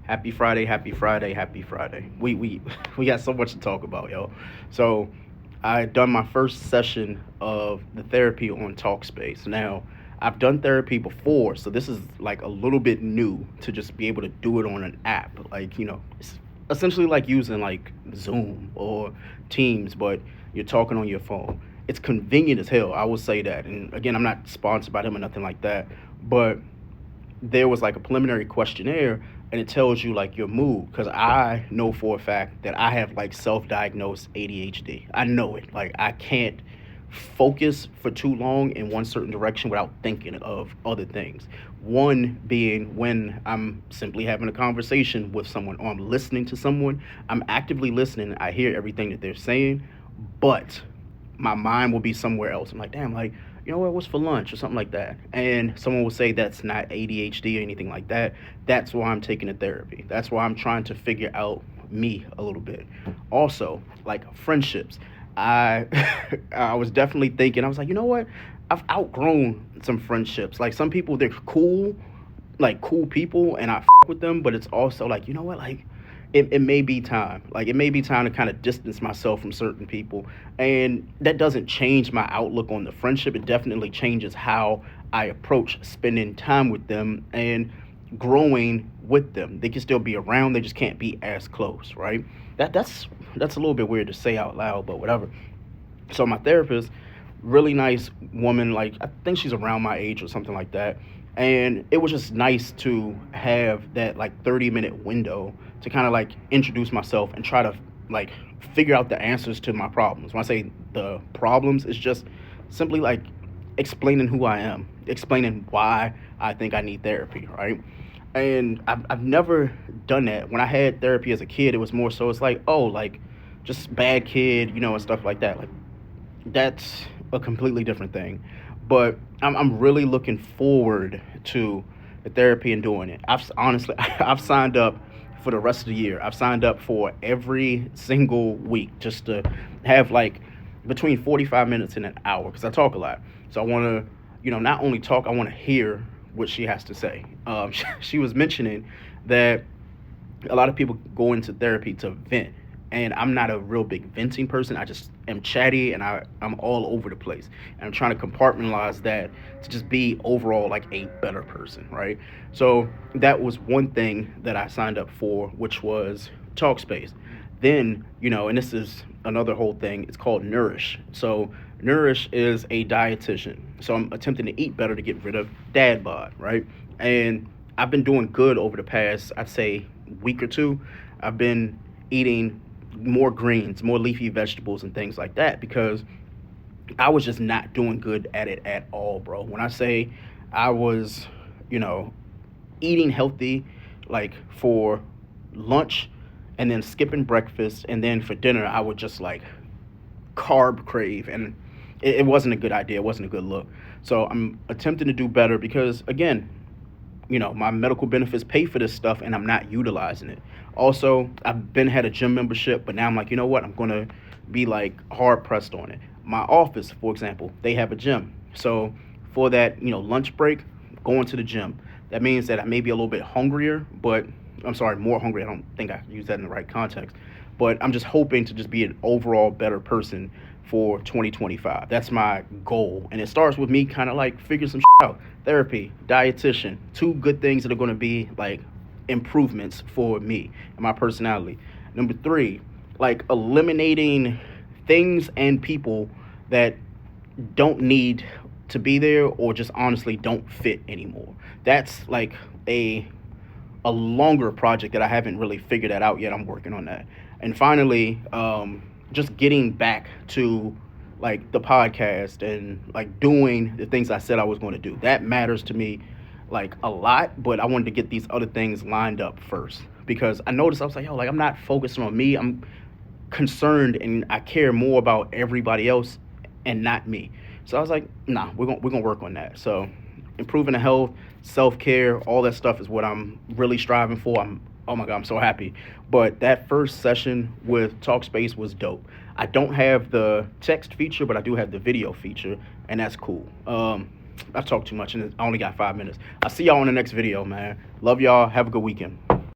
Happy Friday, happy Friday, happy Friday. We we got so much to talk about, yo. So I done my first session of the therapy on Talkspace. Now, I've done therapy before, so this is like a little bit new to just be able to do it on an app. Like, it's essentially like using like Zoom or Teams, but you're talking on your phone. It's convenient as hell, I will say that. And again, I'm not sponsored by them or nothing like that, but there was like a preliminary questionnaire and it tells you like your mood because I know for a fact that I have like self-diagnosed ADHD. I know it. Like I can't focus for too long in one certain direction without thinking of other things. One being when I'm simply having a conversation with someone or I'm listening to someone, I'm actively listening, I hear everything that they're saying, but my mind will be somewhere else. I'm like, damn, like, what's for lunch or something like that. And someone will say that's not ADHD or anything like that. That's why I'm taking the therapy. That's why I'm trying to figure out me a little bit. Also, like friendships. I I was definitely thinking, I was like, you know what? I've outgrown some friendships. Like some people, they're cool, like cool people, and I with them, but it's also like, you know what? Like it may be time. Like it may be time to kind of distance myself from certain people. And that doesn't change my outlook on the friendship. It definitely changes how I approach spending time with them and growing with them. They can still be around, they just can't be as close, right? That's a little bit weird to say out loud, but whatever. So my therapist, really nice woman, like I think she's around my age or something like that. And it was just nice to have that like 30-minute window to kind of like introduce myself and try to like figure out the answers to my problems. When I say the problems, it's just simply like explaining who I am, explaining why I think I need therapy, right? And I've never done that. When I had therapy as a kid, it was more so it's like, oh, like just bad kid, and stuff like that. Like that's a completely different thing. But I'm really looking forward to the therapy and doing it. I've honestly, I've signed up for the rest of the year. I've signed up for every single week just to have like between 45 minutes and an hour because I talk a lot. So I want to, not only talk, I want to hear what she has to say. She was mentioning that a lot of people go into therapy to vent, and I'm not a real big venting person. I just am chatty and I'm all over the place, and I'm trying to compartmentalize that to just be overall like a better person, right? So that was one thing that I signed up for, which was Talkspace. Then, and this is another whole thing, it's called Nourish. So Nourish is a dietitian, so I'm attempting to eat better to get rid of dad bod, right? And I've been doing good over the past, I'd say, week or two. I've been eating more greens, more leafy vegetables, and things like that because I was just not doing good at it at all, bro. When I say I was, you know, eating healthy, like for lunch and then skipping breakfast, and then for dinner, I would just like carb crave, and it wasn't a good idea. It wasn't a good look. So I'm attempting to do better because, again, my medical benefits pay for this stuff and I'm not utilizing it. Also, I've been had a gym membership, but now I'm like, you know what? I'm gonna be like hard pressed on it. My office, for example, they have a gym. So for that, lunch break, going to the gym. That means that I may be a little bit hungrier, but I'm sorry, more hungry. I don't think I use that in the right context. But I'm just hoping to just be an overall better person for 2025. That's my goal. And it starts with me kind of like figure some out. Therapy, dietitian, two good things that are going to be like improvements for me and my personality. Number three, like eliminating things and people that don't need to be there or just honestly don't fit anymore. That's like a longer project that I haven't really figured that out yet. I'm working on that. And finally, just getting back to like the podcast and like doing the things I said I was going to do. That matters to me like a lot, but I wanted to get these other things lined up first because I noticed I was like, yo, like I'm not focusing on me. I'm concerned and I care more about everybody else and not me. So I was like, nah, we're gonna work on that. So improving the health, self care, all that stuff is what I'm really striving for. I'm Oh my god, I'm so happy. But that first session with Talkspace was dope. I don't have the text feature, but I do have the video feature, and that's cool. I've talked too much, and I only got 5 minutes. I'll see y'all in the next video, man. Love y'all. Have a good weekend.